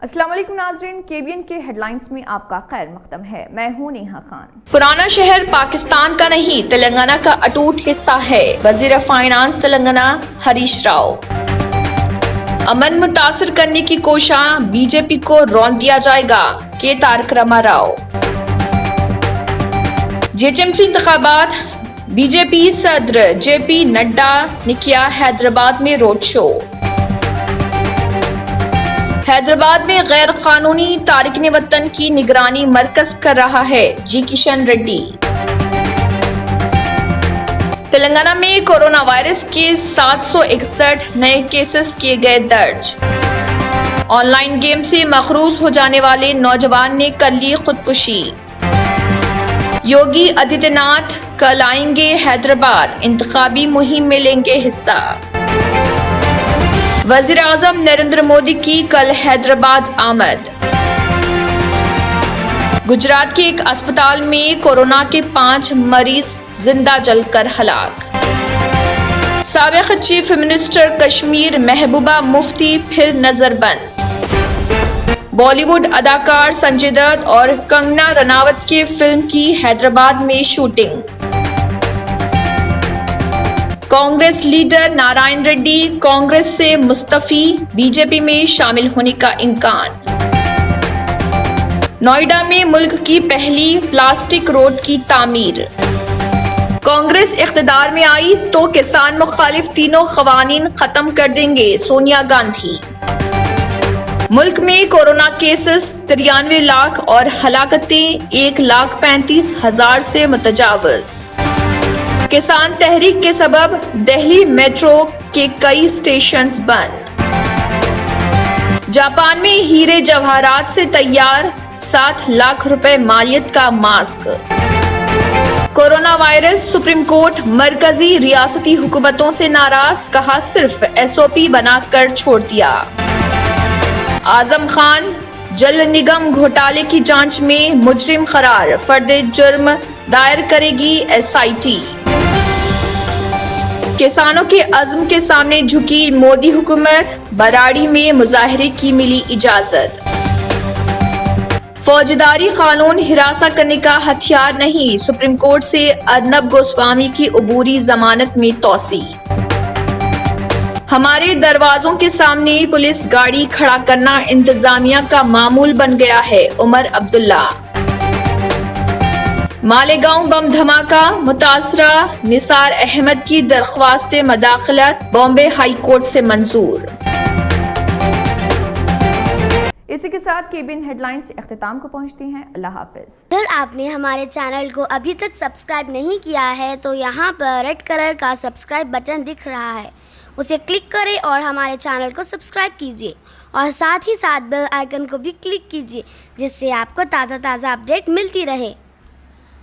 السلام علیکم ناظرین، KBN کے ہیڈ لائنز میں آپ کا خیر مقدم ہے۔ میں ہوں نیہا خان۔ پرانا شہر پاکستان کا نہیں، تلنگانہ کا اٹوٹ حصہ ہے، وزیر فائنانس تلنگانہ ہریش راؤ۔ امن متاثر کرنے کی کوشاں BJP کو رون دیا جائے گا، کے تارک راما راؤ۔ GHMC انتخابات، BJP صدر JP نڈا نے کیا حیدرآباد میں روڈ شو۔ حیدرآباد میں غیر قانونی تارکین وطن کی نگرانی مرکز کر رہا ہے، جی کشن ریڈی۔ تلنگانہ میں کورونا وائرس کے 761 نئے کیسز کیے گئے درج۔ آن لائن گیم سے مقروض ہو جانے والے نوجوان نے کر لی خودکشی۔ یوگی آدتیہ ناتھ کل آئیں گے حیدرآباد، انتخابی مہم میں لیں گے حصہ۔ وزیر اعظم نریندر مودی کی کل حیدرآباد آمد۔ گجرات کے ایک اسپتال میں کورونا کے 5 مریض زندہ جل کر ہلاک۔ سابق چیف منسٹر کشمیر محبوبہ مفتی پھر نظر بند۔ بالی ووڈ اداکار سنجے دت اور کنگنا رناوت کے فلم کی حیدرآباد میں شوٹنگ۔ کانگریس لیڈر نارائن ریڈی کانگریس سے مستعفی، BJP میں شامل ہونے کا امکان۔ نوئیڈا میں ملک کی پہلی پلاسٹک روڈ کی تعمیر۔ کانگریس اقتدار میں آئی تو کسان مخالف تینوں قوانین ختم کر دیں گے، سونیا گاندھی۔ ملک میں کورونا کیسز 93 لاکھ اور ہلاکتیں 1,35,000 سے متجاوز۔ کسان تحریک کے سبب دہلی میٹرو کے کئی اسٹیشنز بند۔ جاپان میں ہیرے جواہرات سے تیار 7 لاکھ روپے مالیت کا mask. Corona virus, supreme court مرکزی ریاستی حکومتوں سے ناراض، کہا صرف SOP بنا کر چھوڑ دیا۔ اعظم خان جل نگم گھوٹالے کی جانچ میں مجرم قرار، فرد جرم دائر کرے گی SIT۔ کسانوں کے عزم کے سامنے جھکی مودی حکومت، براڑی میں مظاہرے کی ملی اجازت۔ فوجداری قانون ہراساں کرنے کا ہتھیار نہیں، سپریم کورٹ سے ارنب گوسوامی کی عبوری ضمانت میں توسیع۔ ہمارے دروازوں کے سامنے پولیس گاڑی کھڑا کرنا انتظامیہ کا معمول بن گیا ہے، عمر عبداللہ۔ مالیگاؤں بم دھماکہ، متاثرہ نثار احمد کی درخواست مداخلت بامبے ہائی کورٹ سے منظور۔ اسی کے ساتھ KBN ہیڈ لائنز اختتام کو پہنچتی ہیں۔ اللہ حافظ۔ اگر آپ نے ہمارے چینل کو ابھی تک سبسکرائب نہیں کیا ہے تو یہاں پر ریڈ کلر کا سبسکرائب بٹن دکھ رہا ہے، اسے کلک کریں اور ہمارے چینل کو سبسکرائب کیجیے، اور ساتھ ہی ساتھ بیل آئیکن کو بھی کلک کیجیے، جس سے آپ کو تازہ اپڈیٹ ملتی رہے۔